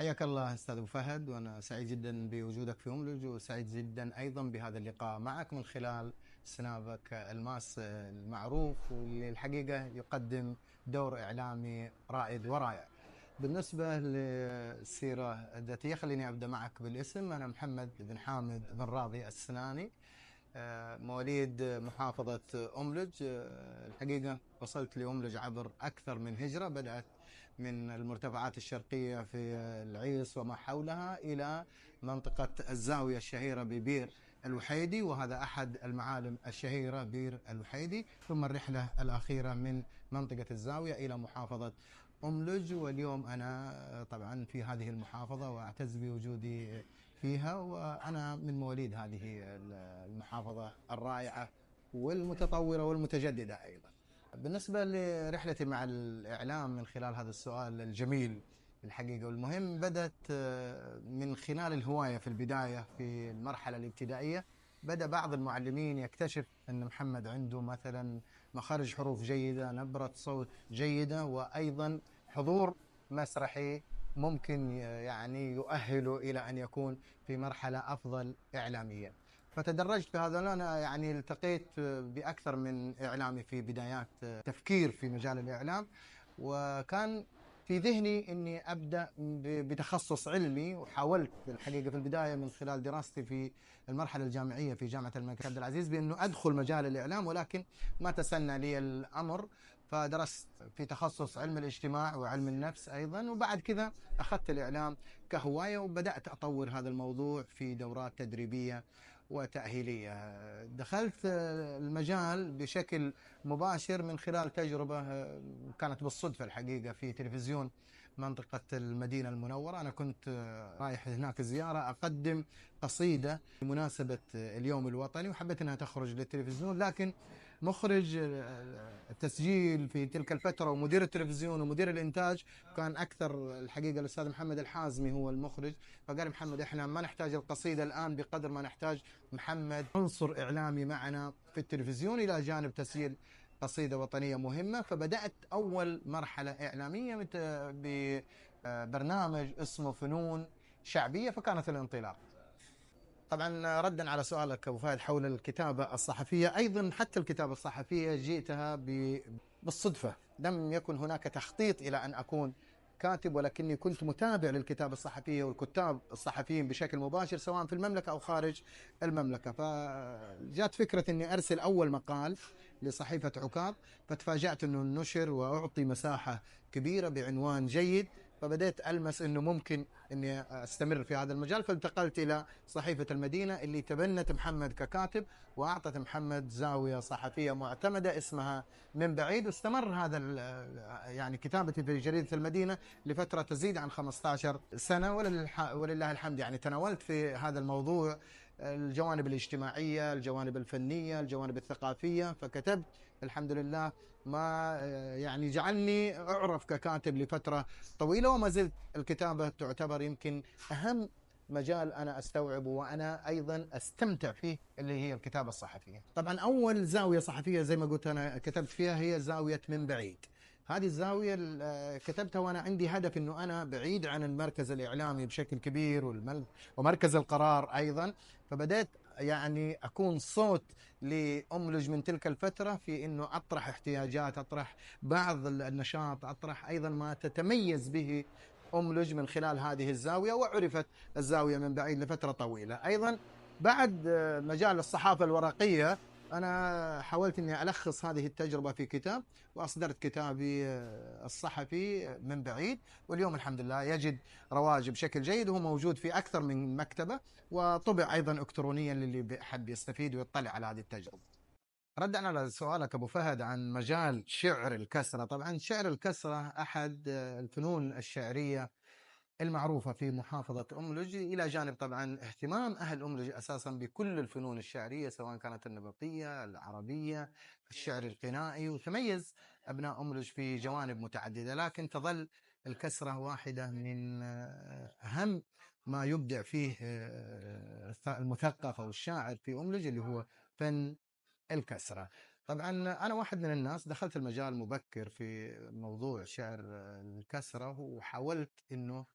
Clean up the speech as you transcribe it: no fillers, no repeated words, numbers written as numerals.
حياك الله استاذ ابو فهد، وانا سعيد جدا بوجودك في أملج، وسعيد جدا ايضا بهذا اللقاء معك من خلال سنابك الماس المعروف، واللي الحقيقه يقدم دور اعلامي رائد ورائع. بالنسبه للسيره الذاتيه، خليني ابدا معك بالاسم. انا محمد بن حامد بن راضي السناني، مواليد محافظة أملج. الحقيقة وصلت لأملج عبر أكثر من هجرة، بدأت من المرتفعات الشرقية في العيص وما حولها إلى منطقة الزاوية الشهيرة ببير الوحيدي، وهذا أحد المعالم الشهيرة بير الوحيدي، ثم الرحلة الأخيرة من منطقة الزاوية إلى محافظة أملج. واليوم أنا طبعا في هذه المحافظة وأعتز بوجودي فيها، وأنا من مواليد هذه المحافظة الرائعة والمتطورة والمتجددة أيضا. بالنسبة لرحلتي مع الإعلام من خلال هذا السؤال الجميل الحقيقة والمهم، بدأت من خلال الهواية في البداية في المرحلة الابتدائية. بدأ بعض المعلمين يكتشف أن محمد عنده مثلا مخارج حروف جيدة، نبرة صوت جيدة، وأيضا حضور مسرحي ممكن يعني يؤهله إلى أن يكون في مرحلة أفضل إعلاميا. فتدرجت في هذا. أنا يعني التقيت بأكثر من إعلامي في بدايات تفكير في مجال الإعلام، وكان في ذهني أني أبدأ بتخصص علمي، وحاولت الحقيقة في البداية من خلال دراستي في المرحلة الجامعية في جامعة الملك عبد العزيز بأنه أدخل مجال الإعلام، ولكن ما تسنى لي الأمر. فدرست في تخصص علم الاجتماع وعلم النفس أيضا، وبعد كذا أخذت الإعلام كهواية، وبدأت أطور هذا الموضوع في دورات تدريبية وتأهيلية. دخلت المجال بشكل مباشر من خلال تجربة كانت بالصدفة الحقيقة في تلفزيون منطقة المدينة المنورة. أنا كنت رايح هناك زيارة أقدم قصيدة بمناسبة اليوم الوطني، وحبيت أنها تخرج للتلفزيون، لكن مخرج التسجيل في تلك الفترة ومدير التلفزيون ومدير الإنتاج كان أكثر الحقيقة الأستاذ محمد الحازمي هو المخرج. فقال محمد إحنا ما نحتاج القصيدة الآن بقدر ما نحتاج محمد عنصر إعلامي معنا في التلفزيون إلى جانب تسجيل قصيدة وطنية مهمة. فبدأت أول مرحلة إعلامية ببرنامج اسمه فنون شعبية، فكانت الانطلاق. طبعا ردا على سؤالك ابو فهد حول الكتابه الصحفيه، ايضا حتى الكتابه الصحفيه جئتها بالصدفه، لم يكن هناك تخطيط الى ان اكون كاتب، ولكني كنت متابع للكتابه الصحفيه والكتاب الصحفيين بشكل مباشر سواء في المملكه او خارج المملكه. فجاءت فكره اني ارسل اول مقال لصحيفه عكاظ، فتفاجات انه نشر واعطي مساحه كبيره بعنوان جيد. فبدأت ألمس أنه ممكن أني أستمر في هذا المجال، فانتقلت إلى صحيفة المدينة اللي تبنت محمد ككاتب، وأعطت محمد زاوية صحفية معتمدة اسمها من بعيد. واستمر هذا يعني كتابتي في جريدة المدينة لفترة تزيد عن 15 سنة، ولله الحمد. يعني تناولت في هذا الموضوع الجوانب الاجتماعية، الجوانب الفنية، الجوانب الثقافية، فكتبت الحمد لله ما يعني جعلني أعرف ككاتب لفترة طويلة. وما زلت الكتابة تعتبر يمكن أهم مجال أنا أستوعبه وأنا أيضا أستمتع فيه، اللي هي الكتابة الصحفية. طبعا أول زاوية صحفية زي ما قلت أنا كتبت فيها هي زاوية من بعيد. هذه الزاوية كتبتها وأنا عندي هدف أنه أنا بعيد عن المركز الإعلامي بشكل كبير ومركز القرار أيضا. فبدأت يعني أكون صوت لأملج من تلك الفترة في أنه أطرح احتياجات، أطرح بعض النشاط، أطرح أيضا ما تتميز به أملج من خلال هذه الزاوية. وعرفت الزاوية من بعيد لفترة طويلة. أيضا بعد مجال الصحافة الورقية أنا حاولت أني ألخص هذه التجربة في كتاب، وأصدرت كتابي الصحفي من بعيد، واليوم الحمد لله يجد رواج بشكل جيد، وهو موجود في أكثر من مكتبة، وطبع أيضا إلكترونيا للي بيحب يستفيد ويطلع على هذه التجربة. ردا على سؤالك أبو فهد عن مجال شعر الكسرة، طبعا شعر الكسرة أحد الفنون الشعرية المعروفة في محافظة أملج، إلى جانب طبعا اهتمام أهل أملج أساسا بكل الفنون الشعرية سواء كانت النبطية، العربية، الشعر الغنائي. وتميز أبناء أملج في جوانب متعددة، لكن تظل الكسرة واحدة من أهم ما يبدع فيه المثقف أو الشاعر في أملج، اللي هو فن الكسرة. طبعا أنا واحد من الناس دخلت المجال مبكر في موضوع شعر الكسرة، وحاولت أنه